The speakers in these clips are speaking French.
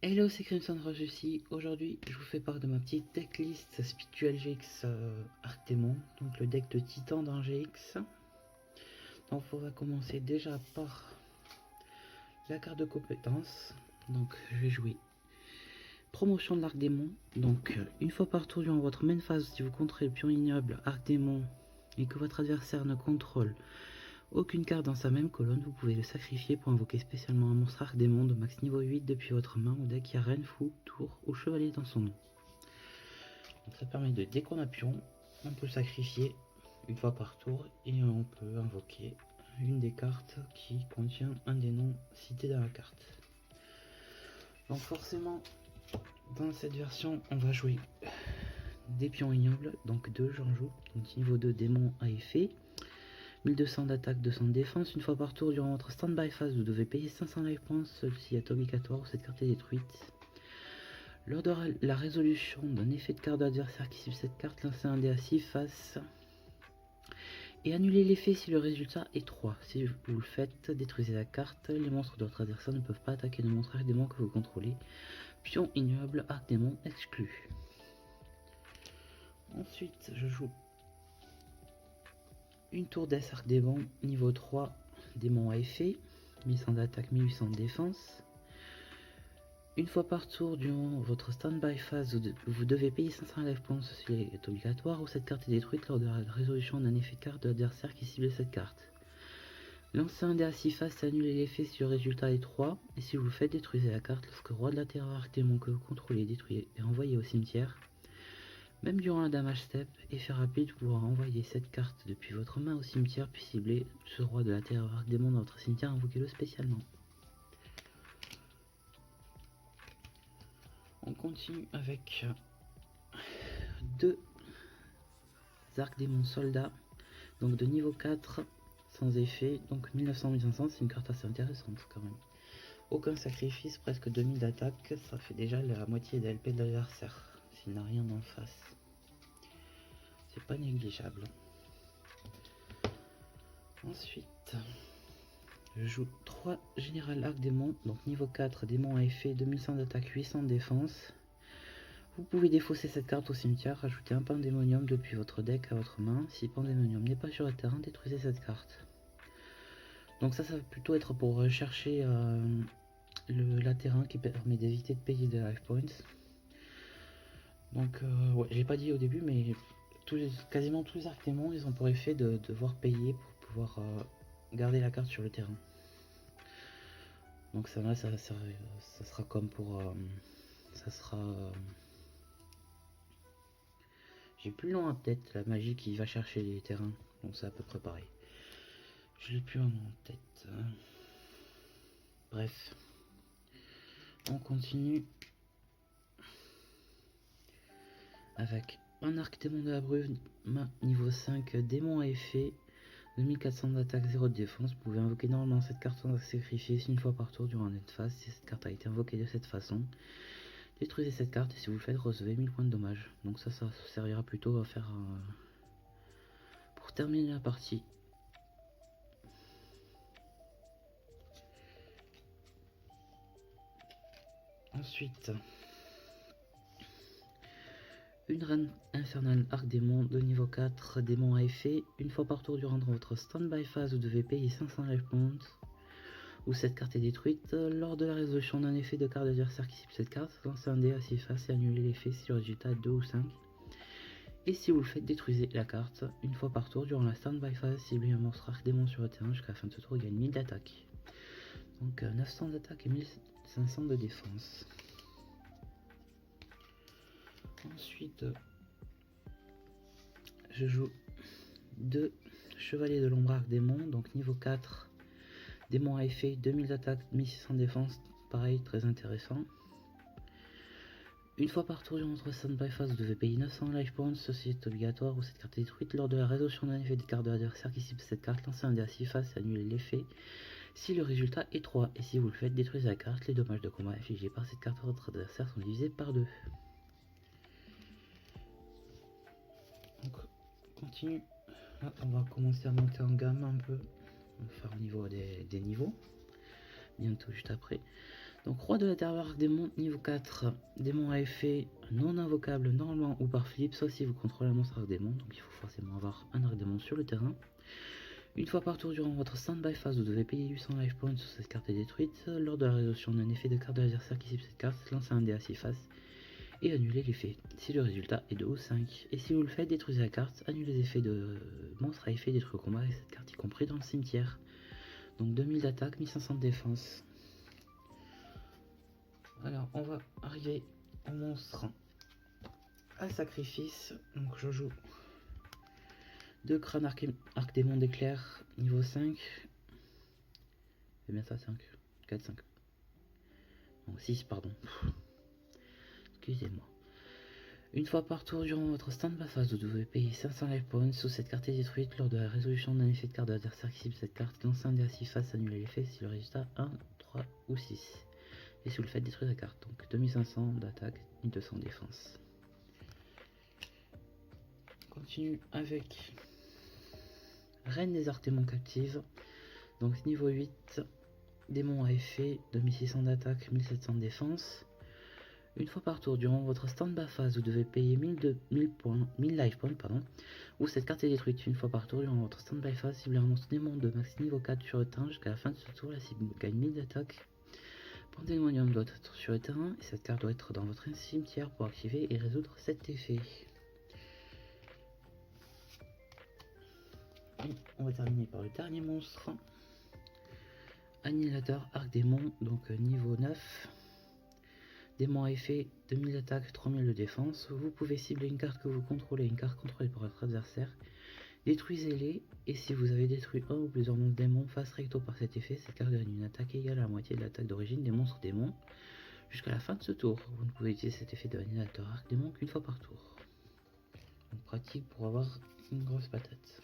Hello, c'est Crimson Rose ici. Aujourd'hui, je vous fais part de ma petite decklist Spiritual GX Arc Démon, donc le deck de Titan dans GX. Donc, on va commencer déjà par la carte de compétence. Donc, je vais jouer Promotion de l'Arc Démon. Donc, une fois par tour durant votre main phase, si vous contrôlez le pion ignoble Arc Démon et que votre adversaire ne contrôle aucune carte dans sa même colonne, vous pouvez le sacrifier pour invoquer spécialement un monstre Arc Démon de max niveau 8 depuis votre main au deck qui a Reine, Fou, Tour ou Chevalier dans son nom. Donc ça permet de, dès qu'on a pion, on peut le sacrifier une fois par tour et on peut invoquer une des cartes qui contient un des noms cités dans la carte. Donc forcément, dans cette version, on va jouer des pions ignobles, donc 2 j'en joue, donc niveau 2 démon à effet. 1200 d'attaque, 200 de défense. Une fois par tour durant votre stand-by phase, vous devez payer 500 life points, ceci est obligatoire ou cette carte est détruite. Lors de la résolution d'un effet de carte d'adversaire qui cible cette carte, lancez un dé à 6 faces et annulez l'effet si le résultat est 3. Si vous le faites, détruisez la carte. Les monstres de votre adversaire ne peuvent pas attaquer de monstres arc démon que vous contrôlez. Pion ignoble, arc démon exclu. Ensuite, je joue une tour d'S arc démon, niveau 3, démon à effet, 1100 d'attaque, 1800 de défense. Une fois par tour durant votre stand-by phase, vous devez payer 500 life points, ceci est obligatoire, ou cette carte est détruite lors de la résolution d'un effet de carte de l'adversaire qui cible cette carte. Lancez un dé à 6 faces et annulez l'effet si le résultat est 3, et si vous le faites, détruisez la carte lorsque Roi de la Terreur Arc Démon que vous contrôlez est détruit et envoyé au cimetière. Même durant un damage step, effet rapide, vous pourrez envoyer cette carte depuis votre main au cimetière puis cibler ce Roi de la Terreur Arc Démon dans votre cimetière, invoquez-le spécialement. On continue avec 2 arcs démons soldats, donc de niveau 4, sans effet, donc 1900-1500, c'est une carte assez intéressante quand même. Aucun sacrifice, presque 2000 d'attaque, ça fait déjà la moitié des LP de l'adversaire, s'il n'a rien en face. C'est pas négligeable. Ensuite, je joue 3 Général Arc Démon, donc niveau 4, démon à effet, 2100 d'attaque, 800 de défense. Vous pouvez défausser cette carte au cimetière, rajouter un Pandémonium depuis votre deck à votre main. Si Pandémonium n'est pas sur le terrain, détruisez cette carte. Donc ça va plutôt être pour chercher la terrain qui permet d'éviter de payer des life points. Donc ouais, j'ai pas dit au début, mais quasiment tous les arcs démons, ils ont pour effet de devoir payer pour pouvoir garder la carte sur le terrain. Donc ça sera comme pour... ça sera... j'ai plus loin en tête, la magie qui va chercher les terrains, donc c'est à peu près pareil. Je l'ai plus en tête. Bref. On continue avec un arc démon de la brume, niveau 5, démon à effet, 2400 d'attaque, 0 de défense. Vous pouvez invoquer normalement cette carte sans sacrifier une fois par tour durant une phase. Si cette carte a été invoquée de cette façon, détruisez cette carte et si vous le faites, recevez 1000 points de dommage. Donc ça servira plutôt à faire pour terminer la partie. Ensuite, une reine infernale arc démon de niveau 4, démon à effet. Une fois par tour durant votre stand-by phase, vous devez payer 500 life points. Ou cette carte est détruite. Lors de la résolution d'un effet de carte d'adversaire qui cible cette carte, lancez un dé à 6 faces et annulez l'effet si le résultat est 2 ou 5. Et si vous le faites, détruisez la carte. Une fois par tour durant la stand-by phase, ciblez un monstre arc démon sur le terrain jusqu'à la fin de ce tour, il gagne 1000 d'attaque. Donc 900 d'attaque et 1500 de défense. Ensuite, je joue 2 chevaliers de l'ombre arc démon, donc niveau 4, démon à effet, 2000 d'attaque, 1600 de défense, pareil, très intéressant. Une fois par tour durant votre stand-by phase, vous devez payer 900 life points, ceci est obligatoire ou cette carte est détruite. Lors de la résolution d'un effet de carte de l'adversaire qui cible cette carte, lancez un dé à 6 faces et annulez l'effet si le résultat est 3. Et si vous le faites, détruisez la carte. Les dommages de combat infligés par cette carte à votre adversaire sont divisés par 2. Donc, on continue. Là, on va commencer à monter en gamme un peu. On va faire au niveau des niveaux. Bientôt, juste après. Donc roi de la terreur démon niveau 4, démon à effet non invocable normalement ou par flip, sauf si vous contrôlez un monstre arc-démon, donc il faut forcément avoir un arc-démon sur le terrain. Une fois par tour durant votre stand-by phase, vous devez payer 800 life points sur cette carte est détruite. Lors de la résolution d'un effet de carte de l'adversaire qui cible cette carte, lancez un dé à 6 faces et annulez l'effet, si le résultat est de haut 5. Et si vous le faites, détruisez la carte, annulez les effets de monstre à effet détruit au combat et cette carte y compris dans le cimetière. Donc 2000 d'attaque, 1500 de défense. Alors on va arriver au monstre à sacrifice. Donc je joue 2 crânes arc-démon d'éclair niveau 5. C'est bien ça, 5. 4, 5. Non, 6, pardon. Excusez-moi. Une fois par tour durant votre stand-by phase, vous devez payer 500 life points. Sous cette carte est détruite, lors de la résolution d'un effet de carte de l'adversaire qui cible cette carte, lancez un dé à 6 faces, annulez l'effet si le résultat 1, 3 ou 6. Et si vous le faites, détruire la carte. Donc 2500 d'attaque, 1200 de défense. On continue avec Reine des Artémons captives. Donc niveau 8, démon à effet, 2600 d'attaque, 1700 de défense. Une fois par tour, durant votre stand-by phase, vous devez payer 1000 life points, ou cette carte est détruite. Une fois par tour, durant votre stand-by phase, ciblez un monstre démon de max niveau 4 sur le terrain. Jusqu'à la fin de ce tour, la cible gagne 1000 d'attaque. Pandémonium doit être sur le terrain, et cette carte doit être dans votre cimetière pour activer et résoudre cet effet. Et on va terminer par le dernier monstre. Annihilateur arc-démon, donc niveau 9. Démon à effet, 2000 d'attaque, 3000 de défense. Vous pouvez cibler une carte que vous contrôlez, une carte contrôlée par votre adversaire. Détruisez-les, et si vous avez détruit un ou plusieurs monstres démons face recto par cet effet, cette carte gagne une attaque égale à la moitié de l'attaque d'origine des monstres démons jusqu'à la fin de ce tour. Vous ne pouvez utiliser cet effet de annihilateur arc-démon qu'une fois par tour. Donc pratique pour avoir une grosse patate.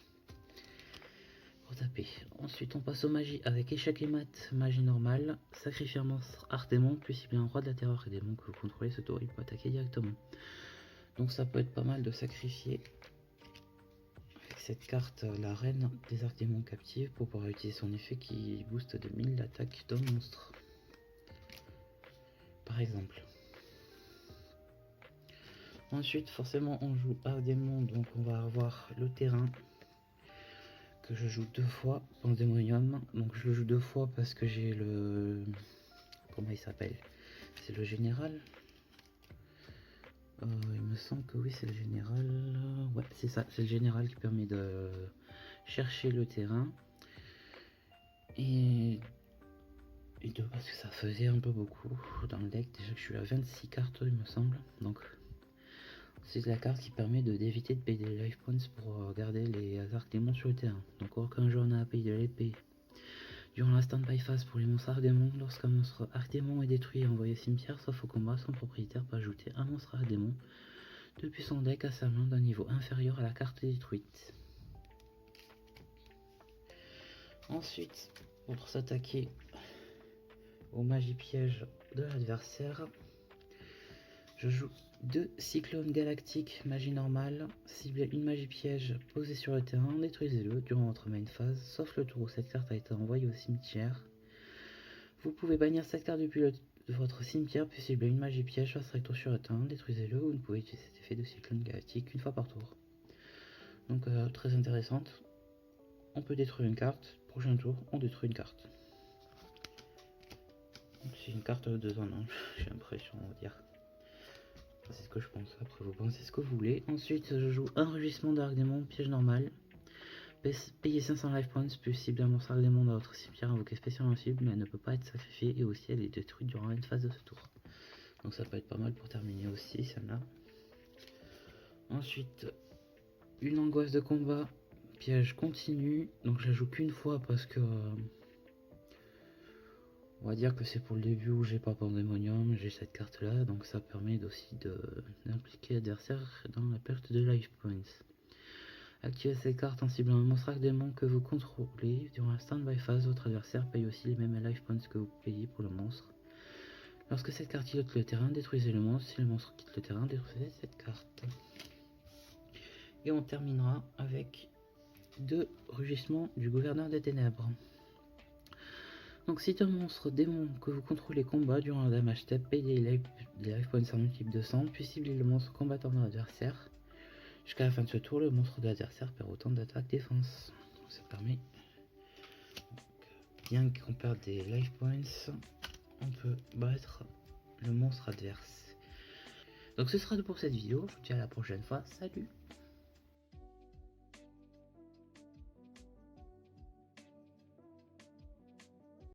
Taper. Ensuite on passe aux magies avec échec et mat, magie normale, sacrifier un monstre art démon, puis cibler un roi de la terreur et démon que vous contrôlez, ce tour il peut attaquer directement. Donc ça peut être pas mal de sacrifier avec cette carte la reine des arcs démons captives pour pouvoir utiliser son effet qui booste de 1000 l'attaque d'un monstre. Par exemple. Ensuite forcément on joue arc démon, donc on va avoir le terrain que je joue 2 fois Pandémonium. Donc je le joue 2 fois parce que j'ai le... Comment il s'appelle? C'est le général. Il me semble que oui c'est le général. Ouais c'est ça, c'est le général qui permet de chercher le terrain. Et deux parce que ça faisait un peu beaucoup dans le deck. Déjà que je suis à 26 cartes il me semble. Donc c'est la carte qui permet d'éviter de payer des life points pour garder les arcs démons sur le terrain. Donc aucun joueur n'a à payer de l'épée. Durant la stand-by phase pour les monstres arc démon, lorsqu'un monstre arc démon est détruit et envoyé au cimetière, sauf au combat, son propriétaire peut ajouter un monstre arc démon depuis son deck à sa main d'un niveau inférieur à la carte détruite. Ensuite, pour s'attaquer aux magies pièges de l'adversaire, je joue 2 cyclones galactiques magie normale. Ciblez une magie piège posée sur le terrain, détruisez-le durant votre main phase, sauf le tour où cette carte a été envoyée au cimetière. Vous pouvez bannir cette carte depuis votre cimetière, puis cibler une magie piège face recto sur le terrain, détruisez-le. Vous ne pouvez utiliser cet effet de cyclone galactique une fois par tour. Donc très intéressante. On peut détruire une carte, prochain tour on détruit une carte. C'est une carte de 2 en 1, j'ai l'impression, on va dire. C'est ce que je pense, après vous pensez ce que vous voulez. Ensuite je joue un rugissement d'arc démon, piège normal. Payez 500 life points, puis cibler un monstre arc démon dans votre cimetière invoqué spécialement cible, mais elle ne peut pas être sacrifiée et aussi elle est détruite durant une phase de ce tour. Donc ça peut être pas mal pour terminer aussi celle-là. Ensuite, une angoisse de combat, piège continu. Donc je la joue qu'une fois parce que... on va dire que c'est pour le début où j'ai pas Pandémonium, j'ai cette carte là, donc ça permet aussi d'impliquer l'adversaire dans la perte de life points. Activez cette carte en ciblant un monstre arc démon que vous contrôlez. Durant la stand-by phase, votre adversaire paye aussi les mêmes life points que vous payez pour le monstre. Lorsque cette carte quitte le terrain, détruisez le monstre. Si le monstre quitte le terrain, détruisez cette carte. Et on terminera avec 2 rugissements du gouverneur des ténèbres. Donc si un monstre démon que vous contrôlez combat durant un damage step paye des life points en multiple de 100, puis cibler le monstre combattant de l'adversaire. Jusqu'à la fin de ce tour, le monstre de l'adversaire perd autant d'attaque défense. Ça permet, bien qu'on perde des life points, on peut battre le monstre adverse. Donc ce sera tout pour cette vidéo, je vous dis à la prochaine fois, salut!